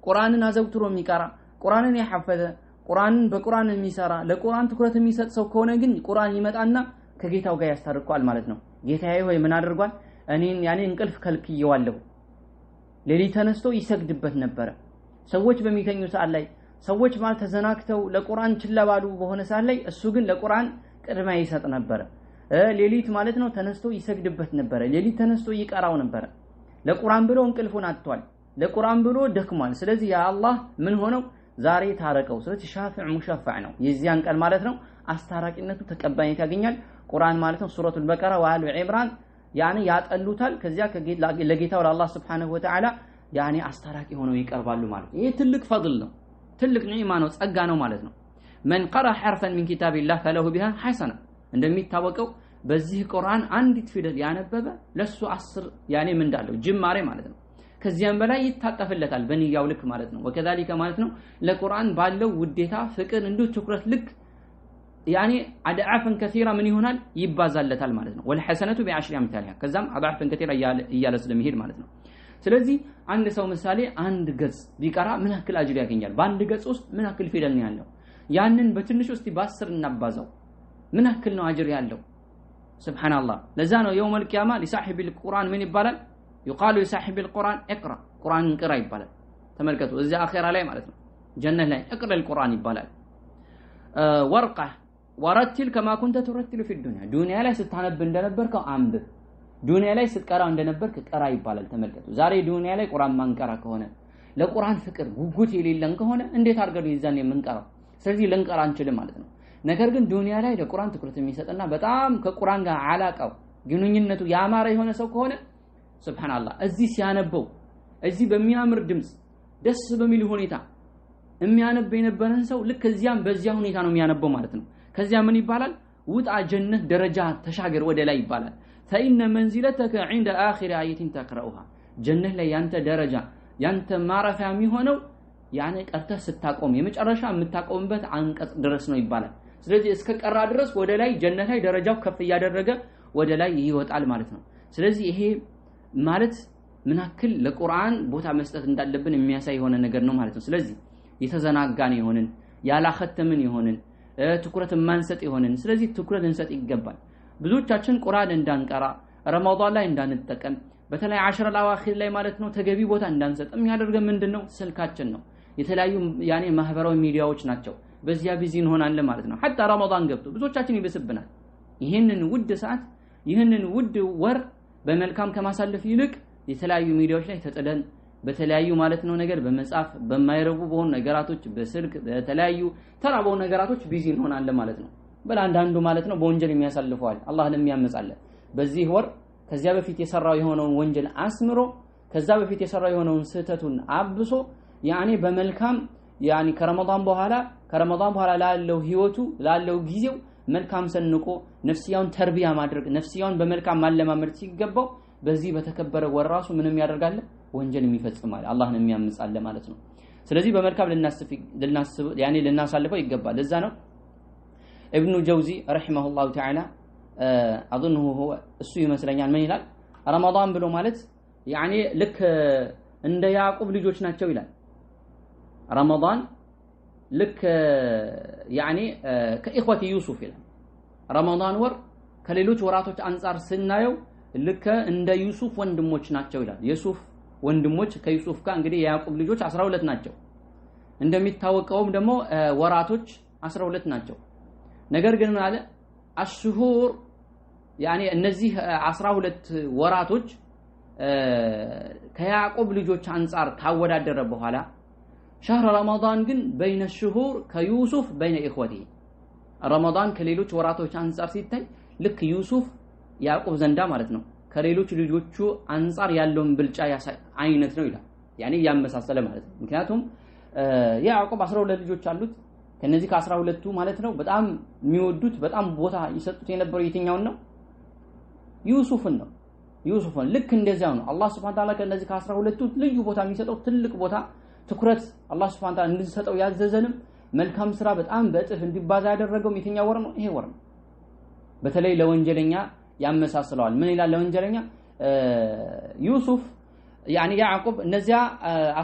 S1: ቁርአንን አዘውትሮ የሚቀራ ቁርአንን ያሐፈዘ ቁርአንን በቁርአን የሚሰራ ለቁርአን ትኩረት የሚሰጥ ሰው ከሆነ ግን ቁርአን ይመጣና ከጌታው ጋር ያስታርቀዋል ማለት ነው ጌታዬ ሆይ ምን አድርጓል እኔን ያኔ እንቅልፍ ከልክየዋለሁ ሌሊት ተነስቶ ይሰግድበት ነበር ሰዎች በሚተኙ ሰዓት ላይ ሰዎች ማለት ተዘናክተው ለቁርአን ችላባሉ በሆነ ሰዓት ላይ እሱ ግን ለቁርአን ቅድሚያ ይሰጥ ነበር ሌሊት ማለት ነው ተነስቶ ይሰግድበት ነበር ሌሊት ተነስቶ ይቀራው ነበር ለቁርአን ብሎ እንቅልፉን አጥቷል ለቁርአን ብሎ ደክሟል ስለዚህ ያ አላህ ምን ሆነው ዛሬ ታረቀው ስለዚህ ሻፊዕ ሙሸፈዕ ነው የዚያን ቀን ማለት ነው አስታራቂነቱ ተቀባይነት ያገኛል ቁርአን ማለት ነው ሱረቱል በቀራ ወአሉ ዒምራን ያኔ ያጠሉታል ከዚያ ለጌታው ለአላህ Subhanahu Wa Ta'ala ያኔ አስተራቂ ሆነው ይቀርባሉ ማለት ነው ይሄ ትልቅ ፈድል ነው ትልቅ ኒዕማ ነው ጸጋ ነው ማለት ነው من قرأ حرفا من كتاب الله فله بها حسنه እንደሚታወቀው በዚህ ቁርአን አንዲት ፊደል ያነበበ ለሱ 10 ያኔ ምን እንዳለው ጅማሬ ማለት ነው ከዚያም በላይ ይታቀፍለታል በንያው ልክ ማለት ነው ወከዛሊከ ማለት ነው ለቁርአን ባለው ውዴታ ፍቅር እንዱ ትኩረት ልክ ያኔ አድዓፈን كثيرا ምን ይሆናል ይባዛለታል ማለት ነው ወልሐሰነቱ ب10 አምሳሊያ ከዛም አድዓፈን كثيرا እያለ ስለሚሄድ ማለት ነው ስለዚህ አንድ ሰው ምሳሌ አንድ ገጽ ቢቀራ ምን ያክል አጅር ያገኛል በአንድ ገጽ ውስጥ ምን ያክል ፊደል ነው ያለው ያንን በትንሽ ውስጥ በ10 እናባዛው ምን ያክል ነው አጅር ያለው ሱብሃንአላህ ለዛ ነው يوم القيامه لصاحب القران ምን ይባላል يقال لصاحب القران اقرا ቁርአን ቅራ ይባላል ተመልከቱ እዚህ አኺራ ላይ ማለት ነው ጀነት ላይ اقرا القران ይባላል ወርቃ ወረትል كما كنت ترتل في الدنيا ዱንያ ላይ ስታነብ እንደነበርከው አንብብ ዱንያ ላይ ስትቀራ እንደነበርክ ቀራ ይባላል ተመልከቱ ዛሬ ዱንያ ላይ ቁርአን ማንቀራ ከሆነ ለቁርአን ፍቅር ጉጉት የሌለን ከሆነ እንዴት አድርገን ይዛን የምንቀራው ስለዚህ ልንቀራ አንችልም ማለት ነው ነገር ግን ዱንያ ላይ ለቁርአን ትኩረት የሚሰጥና በጣም ከቁርአን ጋር አላቃው ግንኙነቱ ያማረ የሆነ ሰው ከሆነ ሱብሃንአላህ እዚህ ሲያነበው እዚህ በሚያምር ድምጽ ደስ በሚል ሁኔታ የሚያነብ የነበረን ሰው ልክ እዚያም በዚያ ሁኔታ ነው የሚያነበው ማለት ነው ከዚያ ምን ይባላል ውጣ ጀነት ደረጃ ተሻገር ወደ ላይ ይባላል فإن منزلتك عند آخر آية تقرأها جنة ላይ ያንተ ደረጃ ያንተ ማረፊያ የሚሆነው ያኔ ቀርተህ ስታቆም የመጨረሻ የምታቆምበት አንቀጽ ድረስ ነው ይባላል ስለዚህ እስከ ቀራ ድረስ ወደ ላይ ጀነት ላይ ደረጃው ከፍ ያደረገ ወደ ላይ ይወጣል ማለት ነው ስለዚህ ይሄ ማለት ምናክል ለቁርአን ቦታ መስጠት እንዳለብን የሚያሳይ የሆነ ነገር ነው ማለት ነው ስለዚህ የተዘናጋን ይሆንን ያላኸተምን ይሆንን ትኩረት ማንሰጥ ይሆንን ስለዚህ ትኩረት እንሰጥ ይገባል ብዙዎቻችን ቁርአን እንዳንቀራ ረመዳን ላይ እንዳንጠቀም በተለይ 10 አዋኺር ላይ ማለት ነው ተገቢ ቦታ እንዳንሰጥ የሚያደርገን ምንድነው ስልካችን ነው የተለያዩ ያኔ ማህበራዊ ሚዲያዎች ናቸው በዚያ ቢዚ እንሆናለን ማለት ነው hatta ረመዳን ገብቶ ብዙዎቻችን ይበስብናል ይሄንን ውድ ሰዓት ይሄንን ውድ ወር በመልካም ከማሳለፍ ይልቅ የተለያዩ ሚዲያዎች ላይ ተጠደን በተለያዩ ማለት ነው ነገር በመጻፍ በማይረቡ በሆነ ነገራቶች በስልክ በተለያዩ ተራበው ነገራቶች ቢዚ እንሆናለን ማለት ነው በላንዳንዱ ማለት ነው በወንጀል የሚያሳልፈዋል አላህን የሚያመጻለ በዚህ ወር ከዚያ በፊት የሰራው የሆነውን ወንጀል አስምሮ ከዛ በፊት የሰራው የሆነውን ስህተቱን አብሶ ያኔ በመልካም ያኔ ከረመዳን በኋላ ላለው ህይወቱ ላለው ጊዜው መልካም ሰንቆ ነፍሲያውን ተርቢያ ማድረግ ነፍሲያውን በመልካም ማለማመድ ሲገባው በዚህ በተከበረ ወር ራሱ ምንም ያደርጋል ወንጀል የሚፈጽማል አላህን የሚያመጻለ ማለት ነው ስለዚህ በመልካም ልናስብ ያኔ ልናሳልፈው ይገባል ለዛ ነው ابن جوزي رحمه الله تعالى اظنه هو እሱ ይመስለኛል ምን ይላል ረመዳን ብሎ ማለት ያኔ ልክ እንደ ያዕቆብ ልጆች ናቸው ይላል ረመዳን ልክ ያኔ ከኢኽወቲ ዩሱፍ ይላል ረመዳን ወር ከሌሎች ወራቶች አንፃር ስናየው ልክ እንደ ዩሱፍ ወንድሞች ናቸው ይላል ዩሱፍ ወንድሞች ከዩሱፍ ጋር እንግዲህ ያዕቆብ ልጆች 12 ናቸው እንደሚታወቀውም ደግሞ ወራቶች 12 ናቸው ነገር ግን አለ አሽሁር ያኔ እነዚህ 12 ወራቶች ከያዕቆብ ልጆች አንፃር ካወዳደረ በኋላ شهر رمضان ግን بين الشهور كيوسف بين اخوته رمضان ከሌሎች ወራቶች አንፃር ሲታይ ልክ ዩሱፍ ያዕቆብ ዘንዳ ማለት ነው ከሌሎች ልጆቹ አንፃር ያለውን ብልጫ አይነት ነው ይላል ያኔ ያመሳሰለ ማለት ነው ምክንያቱም ያዕቆብ 12 ልጆች አሉት ከነዚህ ከ12ቱ ማለት ነው በጣም የሚወዱት በጣም ቦታ ይሰጡት የነበረው የትኛውን ነው ዩሱፍን ነው ዩሱፍን ልክ እንደዛው ነው አላህ Subhanahu Ta'ala ከነዚህ ከ12ቱ ልዩ ቦታ የሚሰጠው ትልቅ ቦታ ትኩረት አላህ Subhanahu Ta'ala እንድንሰጠው ያዘዘንም መልካም ስራ በጣም በእጥፍ እንዲባዛ ያደረገው የትኛው ወር ነው ይሄ ወር ነው በተለይ ለወንጀለኛ ያመሳስለዋል ምን ይላል ለወንጀለኛ ዩሱፍ ያኔ ያዕቆብ እነዚያ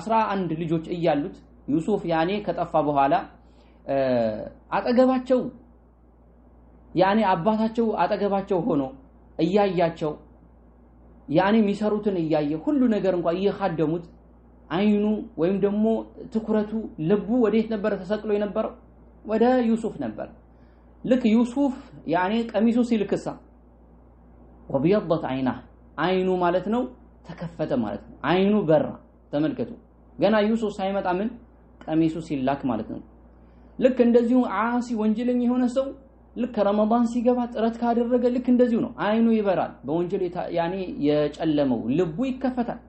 S1: 11 ልጆች እያሉት ዩሱፍ ያኔ ከጠፋ በኋላ አጠገባቸው ያኔ አባታቸው አጠገባቸው ሆኖ እያያቸው ያኔ የሚሰሩትን እያየ ሁሉ ነገር እንኳን እየखाደሙት አይኑ ወይም ደግሞ ትኩረቱ ልቡ ወዴት ነበር ተሰቅሎ የነበረው ወደ ዩሱፍ ነበር ልክ ዩሱፍ ያኔ ቀሚሱ ሲልክሳ ወቢያضت عينه አይኑ ማለት ነው ተከፈተ ማለት ነው አይኑ በራ ተመልከቱ ገና ዩሱፍ ሳይመጣ ምን ቀሚሱ ሲላክ ማለት ነው ልክ እንደዚሁ ዓሲ ወንጀለኛ የሆነ ሰው ልክ ረመዳን ሲገባ ጥረት ካደረገ ልክ እንደዚሁ ነው አይኑ ይበራል በወንጀል ያኔ የጨለመው ልቡ ይከፈታል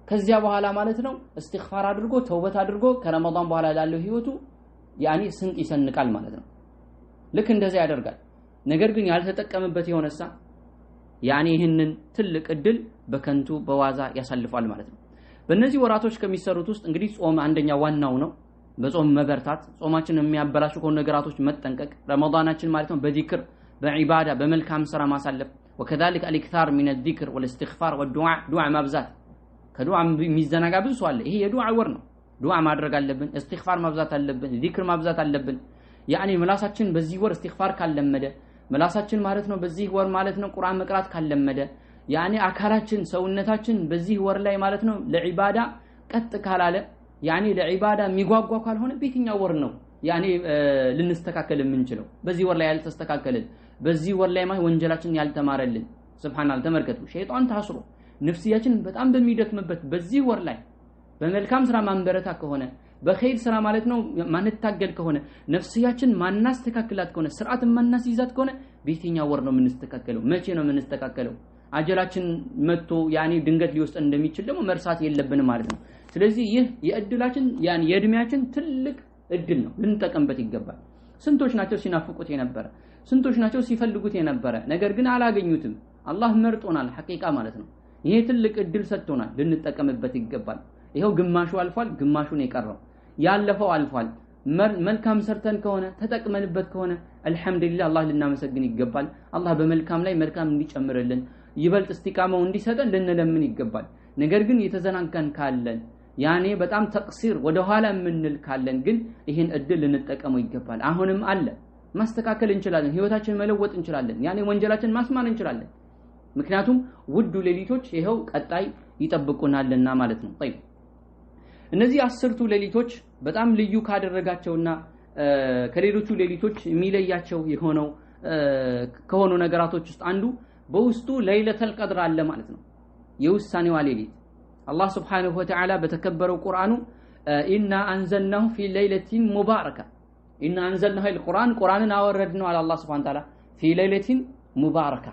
S1: ከዚያ በኋላ ማለት ነው እስትግፋር አድርጎ ተውበት አድርጎ ከረመዳን በኋላ ላለው ህይወቱ ያኔ ስንቅ ይሰንቃል ማለት ነው ልክ እንደዛ ያደርጋል ነገር ግን ያልተጠቀመበት የሆነሳ ያኔ ይህንን ትልቅ እድል በከንቱ በዋዛ ያሳልፋል ማለት ነው በእነዚህ ወራቶች ከሚሰሩት ውስጥ እንግዲህ ጾም አንደኛ ዋናው ነው በጾም መበርታት ጾማችን የሚያበላሹ ከሆነ ነገራቶች መጠንቀቅ ረመዳናችን ማለት ነው በዚክር በዒባዳ በመልካም ስራ ማሳለፍ وكذلك الاكثار من الذكر والاستغفار والدعاء دعاء ማብዛት ከዱዓ የሚዘናጋ ብዙ ሰው አለ ይሄ የዱዓ ወር ነው ዱዓ ማድረግ አለብን استغفار ማብዛት አለብን ዚክር ማብዛት አለብን ያኒ ምላሳችን በዚህ ወር استغفار ካለመደ ምላሳችን ማለት ነው በዚህ ወር ማለት ነው ቁርአን መቅራት ካለመደ ያኒ አካላችን ሰውነታችን በዚህ ወር ላይ ማለት ነው ለዒባዳ ቀጥ ካላለ ያኒ ለዒባዳ የሚጓጓ ካልሆነ በየትኛው ወር ነው ያኒ ልንስተካከል የምንችለው በዚህ ወር ላይ ያልተስተካከልን በዚህ ወር ላይ ማለት ወንጀላችን ያልተማረልን ሱብሃንአላህ ተመርከቱ ሸይጣን ታስሮ ነፍሲያችን በጣም በሚደክምበት በዚህ ወር ላይ በመልካም ስራ ማንበረታ ከሆነ በኸይር ስራ ማለት ነው ማንታገል ከሆነ ነፍሲያችን ማናስተካክላት ከሆነ ስርዓት ማናስይዛት ከሆነ በየትኛው ወር ነው የምንስተካከለው መቼ ነው የምንስተካከለው አጀላችን መጥቶ ያኒ ድንገት ሊወስደን እንደሚችል ደግሞ መርሳት የለብንም ማለት ነው ስለዚህ ይህ የእድላችን ያኒ የእድሜያችን ትልቅ እድል ነው ልንጠቀምበት ይገባል ስንቶች ናቸው ሲናፍቁት የነበረ ስንቶች ናቸው ሲፈልጉት የነበረ ነገር ግን አላገኙትም አላህ መርጦናል ሐቂቃ ማለት ነው ይሄ ትልቅ እድል ሰጥቶናል ልንጠቀምበት ይገባል ይሄው ግማሹ አልፏል ግማሹን የቀረው ያለፈው አልፏል መልካም ሰርተን ከሆነ ተጠቅመንበት ከሆነ አልহামዱሊላህ አላህ ልናመሰግን ይገባል አላህ በመልካም ላይ መልካም እንዲጨምርልን ይበልጥ እስቲቃማው እንዲሰጠን ልንለምን ይገባል ነገር ግን የተዘናጋን ካለን ያኔ በጣም ተቅሲር ወደ ኋላ ምንል ካለን ግን ይሄን እድል ልንጠቀመው ይገባል አሁንም አለ ማስተካከል እንችላለን ህይወታችንን መለወጥ እንችላለን ያኔ ወንጀላችንን ማስማር እንችላለን ምክንያቱም ውዱ ሌሊቶች ይሄው ቀጣይ ይጠብቁናልና ማለት ነው طيب እነዚህ 10ቱ ሌሊቶች በጣም ልዩ ካደረጋቸውና ከሌሎቹ ሌሊቶች የሚለያቸው የሆነው ከሆኑ ነገራቶች ውስጥ አንዱ በውስጡ ለይለተል ቀድር አለ ማለት ነው የውሳኔዋ ሌሊት አላህ Subhanahu Wa Ta'ala በተከበረው ቁርአኑ ኢና አንዘልናሁ ፊ ለይለቲን ሙባረካ ኢና አንዘልናሁ ቁርአንን አወረድነው አለ አላህ Subhanahu Wa Ta'ala ፊ ለይለቲን ሙባረካ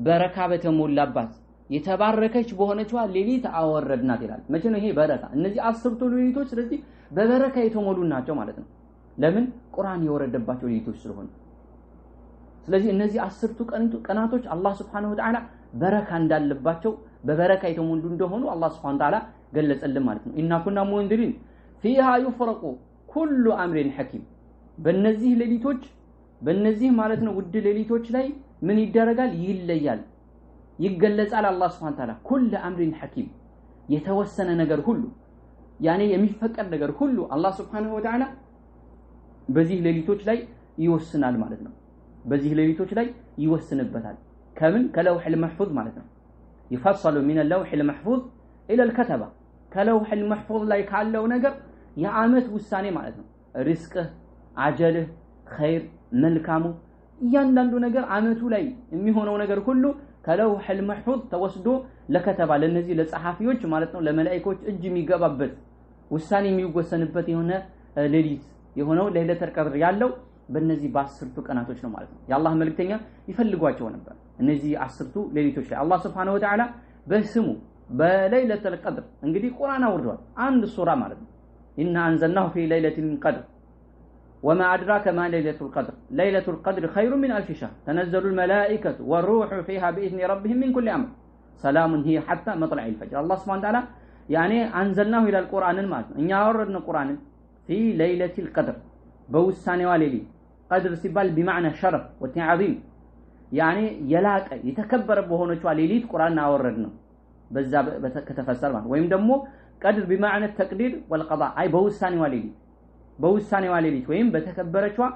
S1: በረካ በተሞላባት የተባረከች በሆነችዋ ሌሊት አወረድናት ይላል መቼ ነው ይሄ በረካ እነዚህ 10ቱ ሌሊቶች ስለዚህ በበረካ የተሞሉ ናቸው ማለት ነው ለምን ቁርአን የወረደባቸው ሌሊቶች ስለሆነ ስለዚህ እነዚህ 10ቱ ቀናቶች አላህ Subhanahu Wa Ta'ala በረካ እንዳለባቸው በበረካ የተሞሉ እንደሆኑ አላህ Subhanahu Wa Ta'ala ገለጸልን ማለት ነው ኢና ኩና ሙንዚሪን فيها يفرق كل امر حكيم በእነዚህ ሌሊቶች በእነዚህ ማለት ነው ውድ ሌሊቶች ላይ ምን ይደረጋል ይለያል ይገለጻል አላህ Subhanahu Wa Ta'ala كل امر حكيم የተወሰነ ነገር ሁሉ ያኔ የሚፈቀድ ነገር ሁሉ አላህ Subhanahu Wa Ta'ala በዚህ ሌሊቶች ላይ ይወስናል ማለት ነው በዚህ ሌሊቶች ላይ ይወስንበታል ከምን ከለውህ المحفوظ ማለት ነው يفصل من اللوح المحفوظ الى الكتبه ከለውህ المحفوظ ላይ ካለው ነገር የአመት ውሳኔ ማለት ነው ሪስቅህ አጀልህ ኸይር መልካሙ እያንዳንዱ ነገር አመቱ ላይ የሚሆነው ነገር ሁሉ ከለውህ المحفوظ ተወስዶ ለከተባ ለነዚህ ለጸሐፊዎች ማለት ነው ለመላእክቶች እጅ የሚገባበት ውሳኔ የሚወሰንበት የሆነ ሌሊት የሆነው ለይለተል ቀድር ያለው በእነዚህ በ10ቱ ቀናቶች ነው ማለት ነው የአላህ መልእክተኛ ይፈልጓቸው ነበር እነዚህ 10ቱ ሌሊቶች ላይ አላህ Subhanahu Wa Ta'ala በስሙ በለይለተል ቀድር እንግዲህ ቁርአን አውርዷል አንድ ሱራ ማለት ነው ኢና አንዘልናሁ ፊ ለይለቲል ቀድር وما أدراك ما ليلة القدر ليلة القدر خير من 1000 شهر تنزل الملائكة والروح فيها بإذن ربهم من كل أمر سلام هي حتى مطلع الفجر الله سبحانه وتعالى يعني أنزلناه إلى القرآن المعظم إن أوردنا القرآن في ليلة القدر بوساني والليل قدر سبال بمعنى شرف وتعظيم يعني يلاك يتكبر بهونه والليل قرآن أوردنا بذا كتفسر معه ويم دمو قدر بمعنى التقدير والقضاء أي بوساني والليل በውሳኔዋ ሌሊት ወይም በተከበረችዋ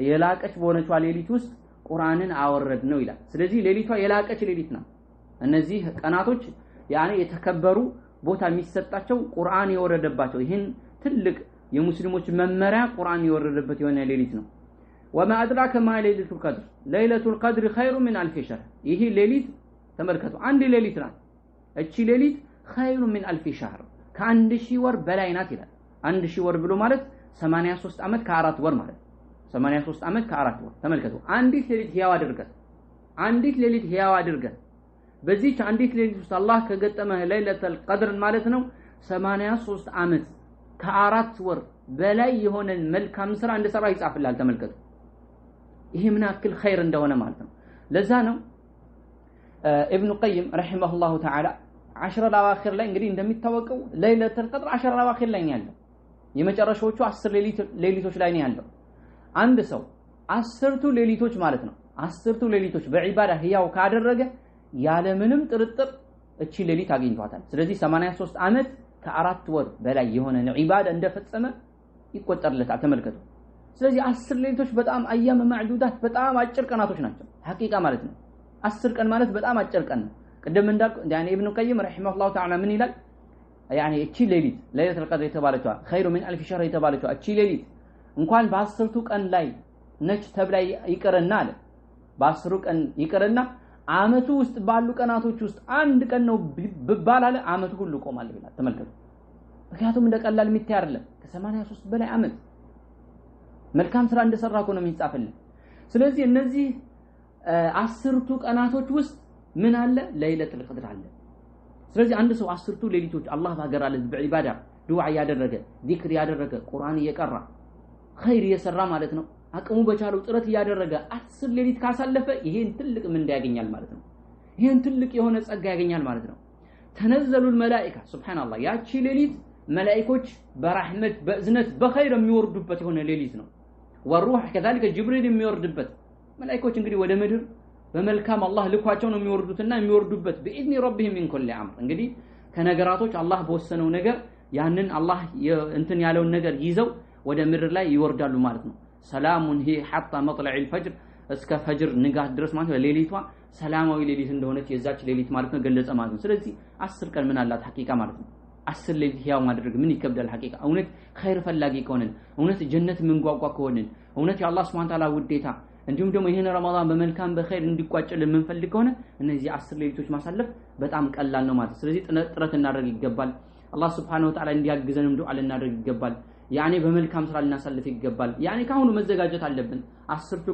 S1: የላቀች በሆነችዋ ሌሊት ውስጥ ቁርአንን አወረድ ነው ይላል ስለዚህ ሌሊቷ የላቀች ሌሊት ነው እነዚህ ቀናቶች ያኔ የተከበሩ ቦታ የሚሰጣቸው ቁርአን የወረደባቸው ይሄን ትልቅ የሙስሊሞች መመሪያ ቁርአን የወረደበት የሆነ ሌሊት ነው وما أدراك ما ليلة القدر ليلة القدر خير من 1000 شهر ይሄ ሌሊት ተመልከቱ አንድ ሌሊት ናት እቺ ሌሊት خير من 1000 شهر ከ1000 ወር በላይ ናት ይላል 1000 ወር ብሎ ማለት 83 አመት ከ4 ወር ማለት 83 ዓመት ከ4 ወር ተመልከቱ አንዲት ሌሊት ህያው አድርገህ በዚህች አንዲት ሌሊት ውስጥ አላህ ከገጠመህ ለይለቱል ቀድር ማለት ነው 83 ዓመት ከ4 ወር በላይ የሆነ መልካም ስራ እንደሰራ ይጻፍልሃል ተመልከቱ ይሄ ምን ያክል ኸይር እንደሆነ ማለት ነው ለዛ ነው ኢብኑ ቀይም ረሂመሁላሁ ተዓላ 10 አልአዋኺር ላይ እንግዲህ እንደሚታወቀው ለይለቱል ቀድር 10 አልአዋኺር ላይ ነው ያለው የመጨረሻዎቹ 10 ሌሊቶች ላይ ነው ያለው አንድ ሰው 10ቱ ሌሊቶች ማለት ነው 10ቱ ሌሊቶች በዒባዳ ህያው ካደረገ ያለ ምንም ጥርጥር እቺ ሌሊት አግኝቷታል ስለዚህ 83 ዓመት ከ4 ወር በላይ የሆነ ዒባዳ እንደፈጸመ ይቆጠርለታል ተመልከቱ ስለዚህ 10 ሌሊቶች በጣም አያም ማዕዱዳት በጣም አጭር ቀናቶች ናቸው ሐቂቃ ማለት ነው 10 ቀን ማለት በጣም አጭር ቀን ነው ቀደም እንዳልኩ ያኔ ኢብኑ ቀይም ረሂመሁላሁ ተዓላ ምን ይላል ያኔ እቺ ሌሊት ለይለቱል ቀድር የተባለችው ኸይሩ ሚን አልፍ ሸህር የተባለችው እቺ ሌሊት እንኳን በ10ቱ ቀን ላይ ነች ተብላ ይቀርና አለ በ10ሩ ቀን ይቀርና አመቱ ውስጥ ባሉ ቀናቶች ውስጥ አንድ ቀን ነው ብባል አለ አመቱ ሁሉ ቆማል ይላል ተመልከቱ ምክንያቱም እንደቀላል የሚታይ አይደለም ከ83 በላይ አመት መልካም ስራ እንደሰራ እኮ ነው የሚጻፍልን ስለዚህ እነዚህ 10ቱ ቀናቶች ውስጥ ምን አለ ለይለቱል ቀድር አለ ስለዚህ አንድ ሰው 10ቱ ሌሊቶች አላህ ባገራለት በዒባዳ ዱዓ ያደረገ ዚክር ያደረገ ቁርአን እየቀራ ኸይር እየሰራ ማለት ነው አቅሙ በቻለው ጥረት ያደረገ 10 ሌሊት ካሳለፈ ይሄን ትልቅ ምንዳ ያገኛል ማለት ነው ይሄን ትልቅ የሆነ ጸጋ ያገኛል ማለት ነው ተነዘሉል መላኢካ ሱብሃንአላህ ያቺ ሌሊት መላእክቶች በረህመት በእዝነት በኸይር የሚወርዱበት የሆነ ሌሊት ነው ወሩህ ከذلك ጅብሪል የሚወርድበት መላእክቶች እንግዲህ ወደ ምድር በመልካም አላህ ልኳቸው ነው የሚወርዱትና የሚወርዱበት በኢድኒ ረቢሂም ሚን ኩሊ አምር እንግዲህ ከነገራቶች አላህ በወሰነው ነገር ያንን አላህ እንትን ያለውን ነገር ይዘው ወደ ምድር ላይ ይወርዳሉ ማለት ነው ሰላሙን ሂ ሐታ መጥለዕ الفجر እስከ ፈጅር ንጋት ድረስ ማለት ነው ሌሊቷ ሰላማዊ ሌሊት እንደሆነች የዛች ሌሊት ማለት ነው ገለጸ ማለት ነው ስለዚህ 10 ቀን ምን አላት ሐቂቃ ማለት ነው 10 ሌሊት ህያው ማድረግ ምን ይከብዳል ሐቂቃ እውነት ኸይር ፈላጊ ከሆነን እውነት ጀነት ምንጓጓ ከሆነን እውነት የአላህ Subhanahu Wa Ta'ala ውዴታ እንዲሁም ደግሞ ይሄን ረመዳን በመልካም በኸይር እንዲቋጨልን የምንፈልግ ከሆነ እነዚህ 10 ሌሊቶች ማሳለፍ በጣም ቀላል ነው ማለት ስለዚህ ጥረት እናደርግ ይገባል አላህ Subhanahu Wa Ta'ala እንዲያግዘንም ዱዓ ልናደርግ ይገባል ያኔ በመልካም ስራ ልናሳልፍ ይገባል ያኔ ካሁኑ መዘጋጀት አለብን 10ቱ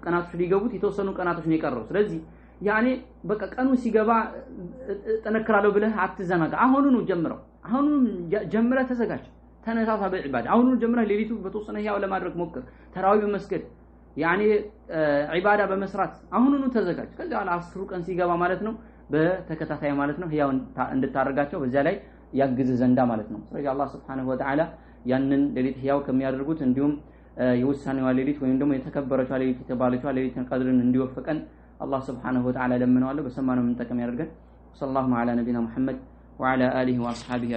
S1: ቀናቶች ሊገቡት የተወሰኑ ቀናቶች ነው የቀረው ስለዚህ ያኔ በቃ ቀኑ ሲገባ ተነክራለሁ ብለህ አትዘናጋ አሁኑኑ ጀምረው አሁኑኑ ጀምረህ ተዘጋጅ ተነሳሳ በዒባዳ አሁኑኑ ጀምረህ ሌሊቱ በተወሰነ ህያው ለማድረግ ሞክር ተራዊ በመስገድ ያኔ ዒባዳ በመስራት አሁኑኑ ተዘጋጅ ከዛ 10ሩ ቀን ሲገባ ማለት ነው በተከታታይ ማለት ነው ህያው እንድታረጋቸው በዛ ላይ ያግዝ ዘንዳ ማለት ነው ስለዚህ አላህ Subhanahu Wa Ta'ala ያንን ሌሊት ህያው ከሚያደርጉት እንዲሁም የውሳኔዋ ሌሊት ወይም ደግሞ የተከበረችው ሌሊት የተባለችው ሌሊት ቀድርን እንዲወፍቀን አላህ Subhanahu Wa Ta'ala ለምነዋለሁ በሰማነው ምን ተቀም ያደርገን ሰለላሁ ዐላ ነቢና ሙሐመድ ወዐላ አሊሂ ወአስሐቢሂ